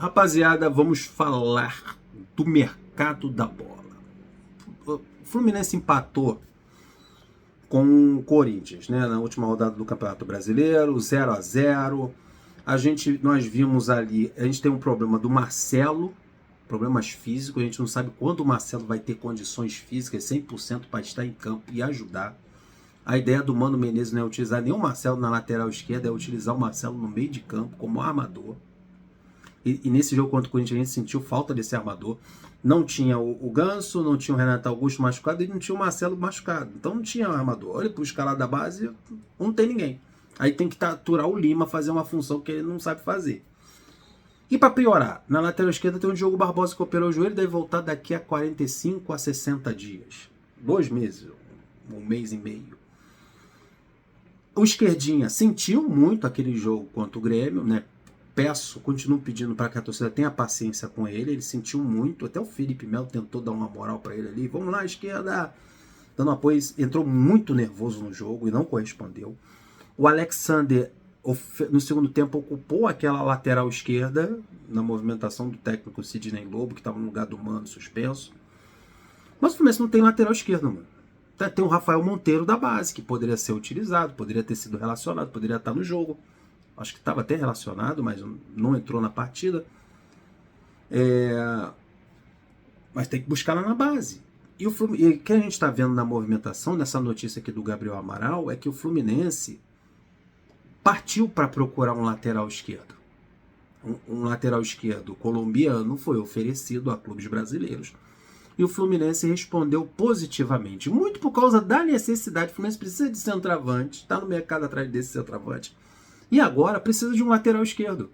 Rapaziada, vamos falar do mercado da bola. O Fluminense empatou com o Corinthians, né, na última rodada do Campeonato Brasileiro, 0-0. Nós vimos ali, a gente tem um problema do Marcelo, problemas físicos, a gente não sabe quando o Marcelo vai ter condições físicas 100% para estar em campo e ajudar. A ideia do Mano Menezes não é utilizar nem o Marcelo na lateral esquerda, é utilizar o Marcelo no meio de campo como armador. E nesse jogo contra o Corinthians a gente sentiu falta desse armador. Não tinha o Ganso, não tinha o Renato Augusto machucado e não tinha o Marcelo machucado. Então não tinha armador. Olha para os caras da base, não tem ninguém. Aí tem que aturar o Lima, fazer uma função que ele não sabe fazer. E para piorar, na lateral esquerda tem o Diogo Barbosa que operou o joelho, deve voltar daqui a 45 a 60 dias. 2 meses, um mês e meio. O esquerdinha sentiu muito aquele jogo contra o Grêmio, né? Continuo pedindo para que a torcida tenha paciência com ele sentiu muito, até o Felipe Melo tentou dar uma moral para ele ali, vamos lá, esquerda, dando apoio, entrou muito nervoso no jogo e não correspondeu. O Alexander, no segundo tempo, ocupou aquela lateral esquerda, na movimentação do técnico Sidney Lobo, que estava no lugar do Mano suspenso. Mas o Fluminense não tem lateral esquerdo, mano. Tem o Rafael Monteiro da base, que poderia ser utilizado, poderia ter sido relacionado, poderia estar no jogo. Acho que estava até relacionado, mas não entrou na partida. Mas tem que buscar lá na base. E o que a gente está vendo na movimentação, nessa notícia aqui do Gabriel Amaral, é que o Fluminense partiu para procurar um lateral esquerdo. Um lateral esquerdo colombiano foi oferecido a clubes brasileiros. E o Fluminense respondeu positivamente, muito por causa da necessidade. O Fluminense precisa de centroavante, está no mercado atrás desse centroavante. E agora precisa de um lateral esquerdo.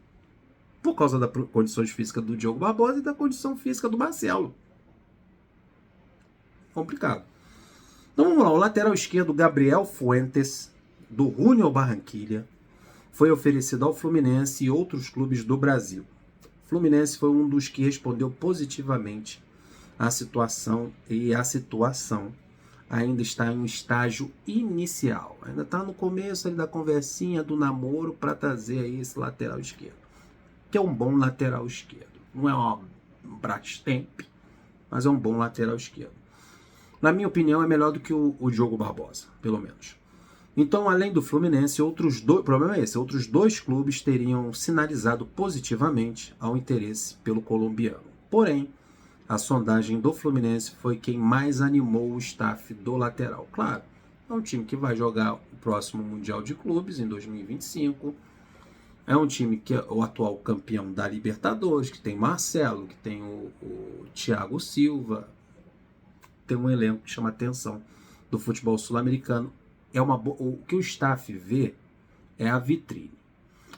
Por causa das condições físicas do Diogo Barbosa e da condição física do Marcelo. Complicado. Então vamos lá. O lateral esquerdo, Gabriel Fuentes, do Junior Barranquilla, foi oferecido ao Fluminense e outros clubes do Brasil. O Fluminense foi um dos que respondeu positivamente à situação, e a situação ainda está em um estágio inicial. Ainda está no começo ali da conversinha, do namoro, para trazer aí esse lateral esquerdo. Que é um bom lateral esquerdo. Não é um Brastemp, mas é um bom lateral esquerdo. Na minha opinião, é melhor do que o Diogo Barbosa, pelo menos. Então, além do Fluminense, o problema é esse, outros dois clubes teriam sinalizado positivamente ao interesse pelo colombiano. Porém, a sondagem do Fluminense foi quem mais animou o staff do lateral. Claro, é um time que vai jogar o próximo Mundial de Clubes em 2025. É um time que é o atual campeão da Libertadores, que tem Marcelo, que tem o Thiago Silva. Tem um elenco que chama atenção do futebol sul-americano. O que o staff vê é a vitrine.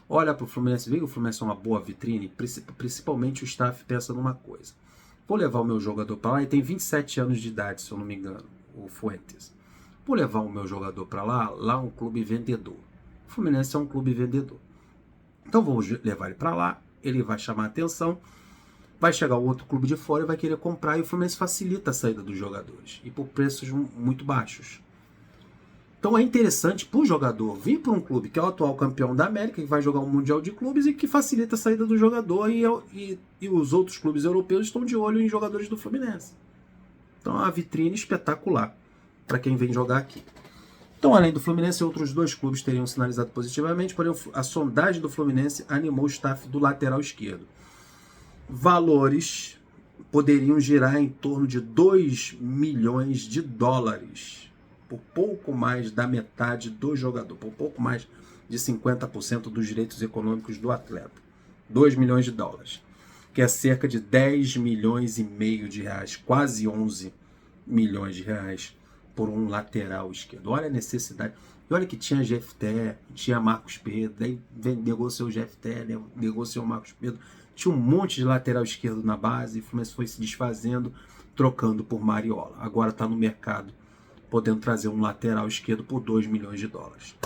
Olha para o Fluminense, vê que o Fluminense é uma boa vitrine, principalmente o staff pensa numa coisa. Vou levar o meu jogador para lá, e tem 27 anos de idade, se eu não me engano, o Fuentes. Vou levar o meu jogador para lá é um clube vendedor. O Fluminense é um clube vendedor. Então vamos levar ele para lá, ele vai chamar a atenção, vai chegar o outro clube de fora e vai querer comprar, e o Fluminense facilita a saída dos jogadores, e por preços muito baixos. Então é interessante para o jogador vir para um clube que é o atual campeão da América, que vai jogar um Mundial de Clubes e que facilita a saída do jogador, e os outros clubes europeus estão de olho em jogadores do Fluminense. Então é uma vitrine espetacular para quem vem jogar aqui. Então, além do Fluminense, outros dois clubes teriam sinalizado positivamente, porém a sondagem do Fluminense animou o staff do lateral esquerdo. Valores poderiam girar em torno de 2 milhões de dólares, por pouco mais da metade do jogador, por pouco mais de 50% dos direitos econômicos do atleta. 2 milhões de dólares, que é cerca de 10 milhões e meio de reais, quase 11 milhões de reais por um lateral esquerdo. Olha a necessidade. E olha que tinha Jefté, tinha Marcos Pedro, aí negociou o Jefté, negociou o Marcos Pedro. Tinha um monte de lateral esquerdo na base, e o Fluminense foi se desfazendo, trocando por Mariola. Agora está no mercado, podendo trazer um lateral esquerdo por 2 milhões de dólares.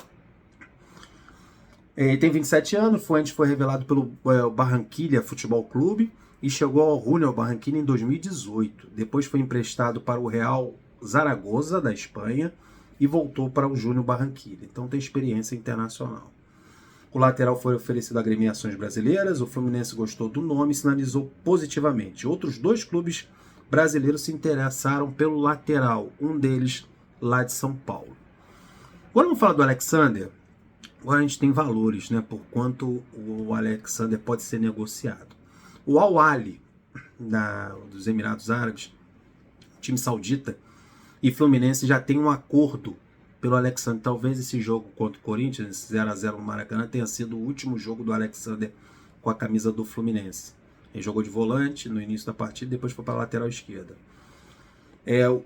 Ele tem 27 anos, Fuentes foi revelado pelo Barranquilla Futebol Clube e chegou ao Junior Barranquilla em 2018. Depois foi emprestado para o Real Zaragoza, da Espanha, e voltou para o Júnior Barranquilla. Então tem experiência internacional. O lateral foi oferecido a agremiações brasileiras, o Fluminense gostou do nome e sinalizou positivamente. Outros 2 clubes brasileiros se interessaram pelo lateral, um deles lá de São Paulo. Agora vamos falar do Alexander. Agora a gente tem valores, né, por quanto o Alexander pode ser negociado. O Al Ahly dos Emirados Árabes, time saudita, e Fluminense já tem um acordo pelo Alexander. Talvez esse jogo contra o Corinthians, esse 0x0 no Maracanã, tenha sido o último jogo do Alexander com a camisa do Fluminense. Ele jogou de volante no início da partida e depois foi para a lateral esquerda.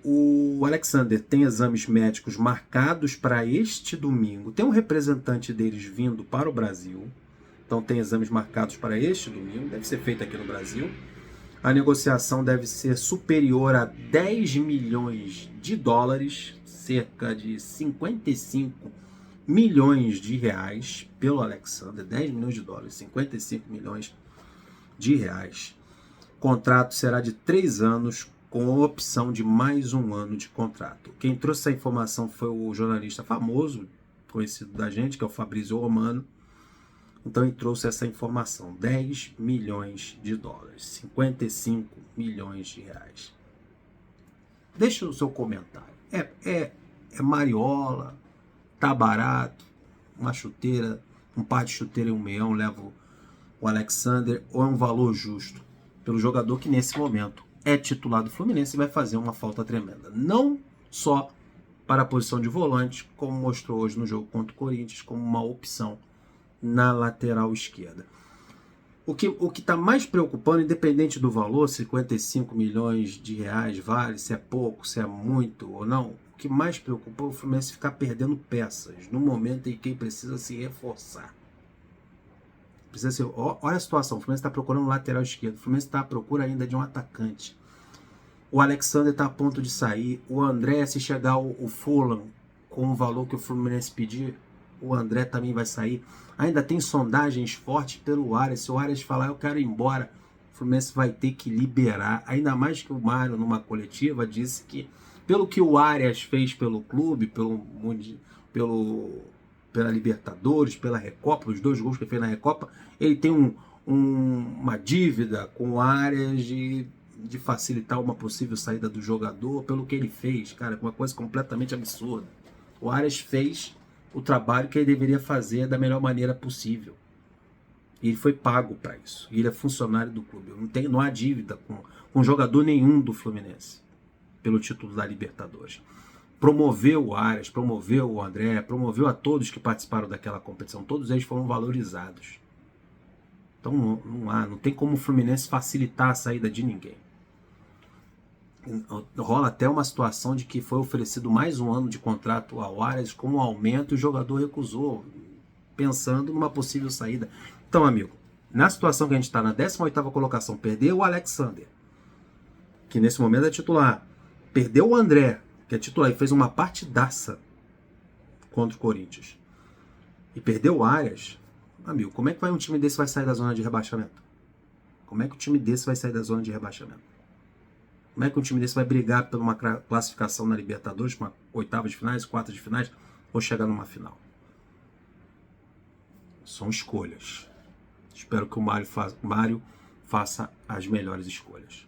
O Alexander tem exames médicos marcados para este domingo. Tem um representante deles vindo para o Brasil. Então tem exames marcados para este domingo. Deve ser feito aqui no Brasil. A negociação deve ser superior a 10 milhões de dólares, cerca de 55 milhões de reais pelo Alexander. 10 milhões de dólares, 55 milhões de reais. O contrato será de 3 anos, com opção de mais 1 ano de contrato. Quem trouxe essa informação foi o jornalista famoso, conhecido da gente, que é o Fabrício Romano. Então ele trouxe essa informação, 10 milhões de dólares, 55 milhões de reais. Deixa o seu comentário. É mariola, tá barato, uma chuteira, um par de chuteira e 1 milhão leva o Alexander, ou é um valor justo pelo jogador que nesse momento é titular do Fluminense e vai fazer uma falta tremenda. Não só para a posição de volante, como mostrou hoje no jogo contra o Corinthians, como uma opção na lateral esquerda. O que está mais preocupando, independente do valor, 55 milhões de reais vale, se é pouco, se é muito ou não, o que mais preocupa é o Fluminense ficar perdendo peças no momento em que precisa se reforçar. Olha a situação, o Fluminense está procurando um lateral esquerdo, o Fluminense está à procura ainda de um atacante. O Alexander está a ponto de sair, o André, se chegar o Fulham com o valor que o Fluminense pedir, o André também vai sair. Ainda tem sondagens fortes pelo Arias, se o Arias falar eu quero ir ela, o Fluminense vai ter que liberar, ainda mais que o Mário numa coletiva disse que pelo que o Arias fez pelo clube, pela Libertadores, pela Recopa, os 2 gols que ele fez na Recopa, ele tem uma dívida com o Arias de facilitar uma possível saída do jogador, pelo que ele fez, cara, uma coisa completamente absurda. O Arias fez o trabalho que ele deveria fazer da melhor maneira possível. E ele foi pago para isso. Ele é funcionário do clube. Não há dívida com jogador nenhum do Fluminense pelo título da Libertadores. Promoveu o Arias, promoveu o André, promoveu a todos que participaram daquela competição. Todos eles foram valorizados. Então não tem como o Fluminense facilitar a saída de ninguém. Rola até uma situação de que foi oferecido mais 1 ano de contrato ao Arias como um aumento e o jogador recusou, pensando numa possível saída. Então, amigo, na situação que a gente está, na 18ª colocação, perdeu o Alexander, que nesse momento é titular, perdeu o André, que é titular e fez uma partidaça contra o Corinthians, e perdeu o Arias, amigo, como é que um time desse vai sair da zona de rebaixamento? Como é que o time desse vai sair da zona de rebaixamento? Como é que um time desse vai brigar por uma classificação na Libertadores, com 8ª de finais, 4ª de finais, ou chegar numa final? São escolhas. Espero que o Mário faça as melhores escolhas.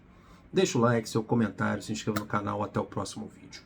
Deixa o like, seu comentário, se inscreva no canal. Até o próximo vídeo.